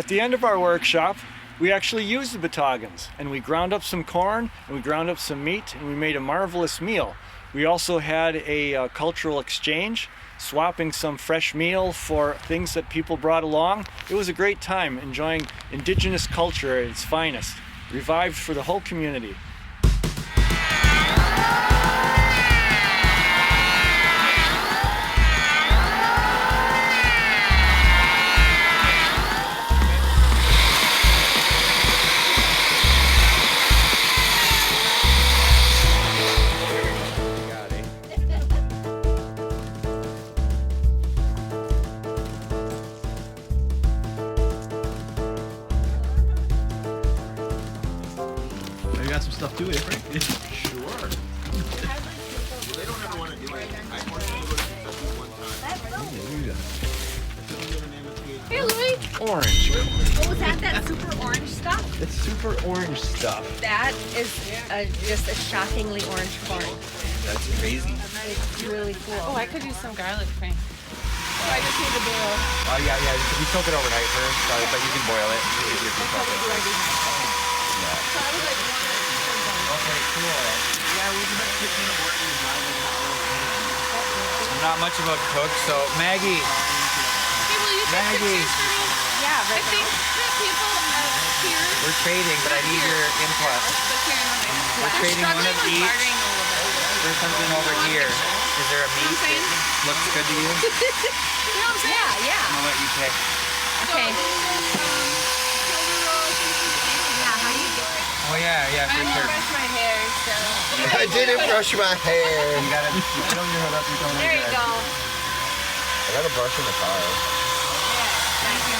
At the end of our workshop, we actually used the Bootaagans, and we ground up some corn, and we ground up some meat, and we made a marvelous meal. We also had a cultural exchange, swapping some fresh meal for things that people brought along. It was a great time enjoying indigenous culture at its finest, revived for the whole community. Stuff too, eh, Frank? Sure. They don't ever want to do it. I want to go to just one time. Hey, Louie. Orange. Oh, was that super orange stuff? It's super orange stuff. That is just a shockingly orange corn. That's crazy. It's really cool. Oh, I could use some garlic, Frank. So I just need to boil. Oh yeah. You soak it overnight first, but you can boil it. It's easier to soak it. So I was like, Okay, cool. Yeah, we can make peanut butter. I'm not much of a cook, so Maggie. Hey, will you take Maggie. pictures for me? yeah, I right. think that people here. We're trading, but I need your input. But here in the We're They're trading one struggling of with each. bartering a little bit. There's something over here. Is there a meat that looks good to you? You know what I'm saying? Yeah, yeah. I'm gonna let you pick. Okay. Yeah, how do you do it? Oh yeah, I for didn't sure. brush my hair, so. I didn't brush my hair. You gotta, I don't know that you don't There you go. I got a brush in the car. Thank you.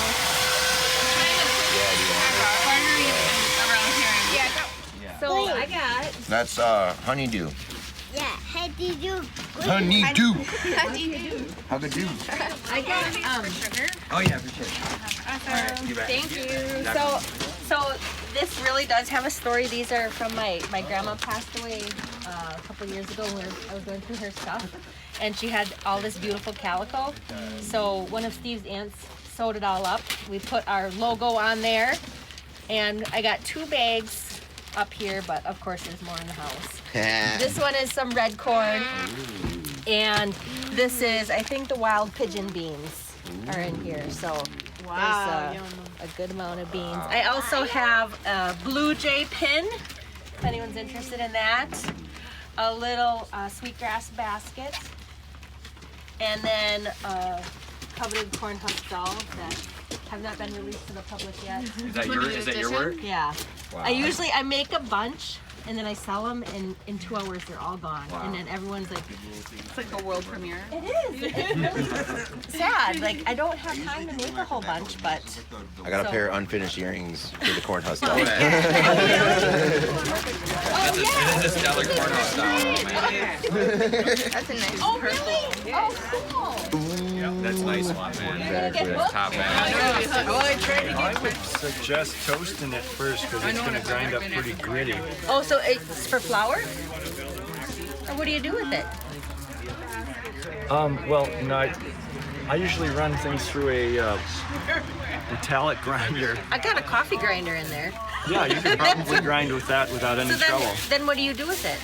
Yeah, do you want it? Partnering around here. Yeah. So I got. That's honeydew. Yeah, how do you do? Honeydew. How good do? I got Sugar. Oh yeah, for sure. Awesome. You bet. Thank you. So this really does have a story. These are from my grandma passed away a couple years ago when I was going through her stuff, and she had all this beautiful calico. So one of Steve's aunts sewed it all up. We put our logo on there, and I got 2 bags up here, but of course there's more in the house. This one is some red corn, and this is, I think, the wild pigeon beans are in here. So Wow. there's a good amount of beans. I also have a blue jay pin, if anyone's interested in that. A little sweetgrass basket, and then a coveted corn husk doll that have not been released to the public yet. Is that your work? Yeah. Wow. I make a bunch, and then I sell them, and in 2 hours they're all gone. Wow. And then everyone's like, It's like a world premiere. it is. It's really sad. Like, I don't have time to make a whole bunch, but I got a pair of unfinished earrings for the corn husk doll. oh yeah. This is a stellar cornhusk style, man. That's a nice Oh purple. really? Oh cool. That's a nice one, man. You're gonna get booked? Top man. I tried to I would suggest toasting it first because it's going to grind up pretty gritty. Oh, so it's for flour? Or what do you do with it? Well, I usually run things through a metallic grinder. I got a coffee grinder in there. Yeah, you can probably grind with that without any So trouble. then what do you do with it?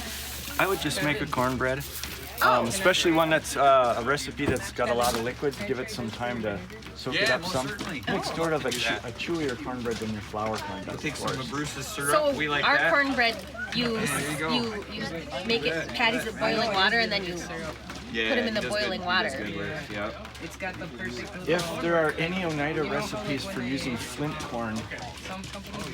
I would just make a cornbread, Oh. especially one that's a recipe that's got a lot of liquid. Give it some time to soak it up some. Makes sort of a chewier cornbread than your flour corn does. Take of some course. of Bruce's syrup. So We like our that. cornbread, you go. you make it patties with boiling water, and then you Yeah, put them in he the does boiling good- he does water. good work, Yep. It's got the perfect. If there are any Oneida recipes for using flint corn,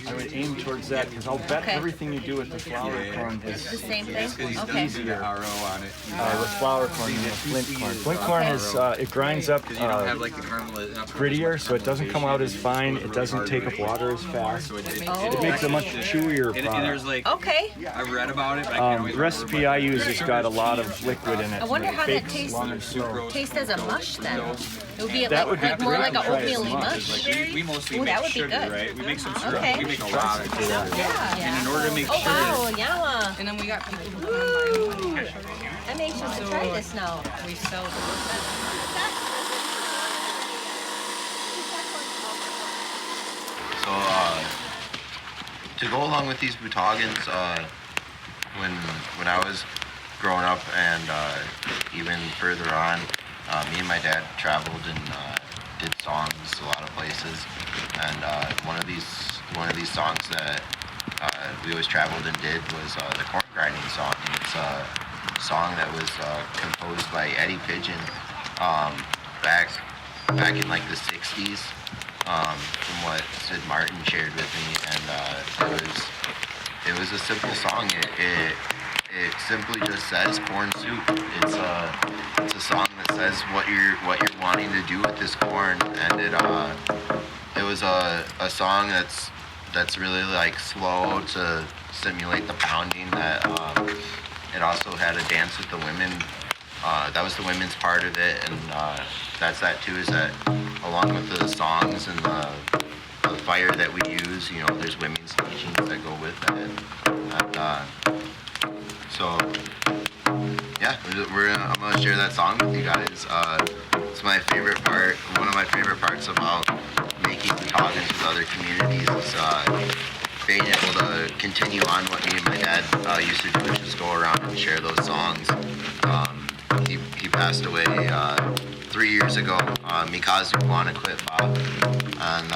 I would aim towards that because I'll bet Okay. everything you do with the flour corn The is same thing. He's Okay. using the RO on it. with flour corn than with flint corn. Flint corn is it grinds up Because you don't have like the caramel. grittier, so it doesn't come out as fine. It doesn't take up water as fast. So It makes a much chewier And product. there's like, Okay. I read about it, but I can't always The recipe I use has got a lot of liquid in it. I wonder and it how that bakes tastes. long and slow. Taste as a mush then. It would be That would be more great like to a try as oatmeal mush. mush. we mostly Ooh, make that would be sugar, good. right? We make some syrup. Okay. We make a lot of sugar. Yeah. And in order to make Oh sugar, wow, yeah. And then we got people who come by. I'm anxious to try this now. We sell them. to go along with these Bootaagans, when I was growing up and even further on, me and my dad traveled and did songs a lot of places. And one of these songs that we always traveled and did was the corn grinding song. It's a song that was composed by Eddie Pigeon back in like the 60s, from what Sid Martin shared with me, and it was a simple song. It simply just says corn soup. It's a song that says what you're wanting to do with this corn, and it was a song that's really like slow to simulate the pounding. That it also had a dance with the women. That was the women's part of it, and that's that too. Is that along with the songs and the fire that we use, you know, there's women's teachings that go with that. So yeah, I'm gonna share that song with you guys. It's my favorite part. One of my favorite parts about making Bootaagans with other communities is being able to continue on what me and my dad used to do, which is go around and share those songs. He passed away 3 years ago, Mikazu Ukwakhwa, and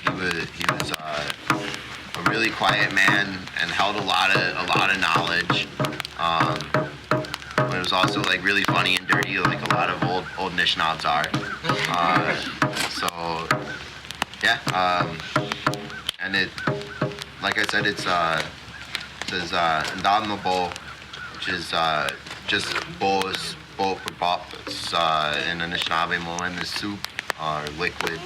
he was a really quiet man and held a lot of knowledge. But it was also like really funny and dirty, like a lot of old Anishinabes are. So yeah, and it, like I said, it says Ndamabo, which is just bo for pop. It's in Anishinaabe Moeller is soup or liquid.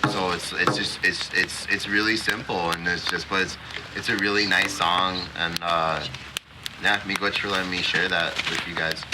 So it's really simple, and it's a really nice song, and yeah, Miigwech for letting me share that with you guys.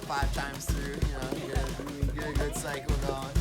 5 times through, you know, get a good cycle going.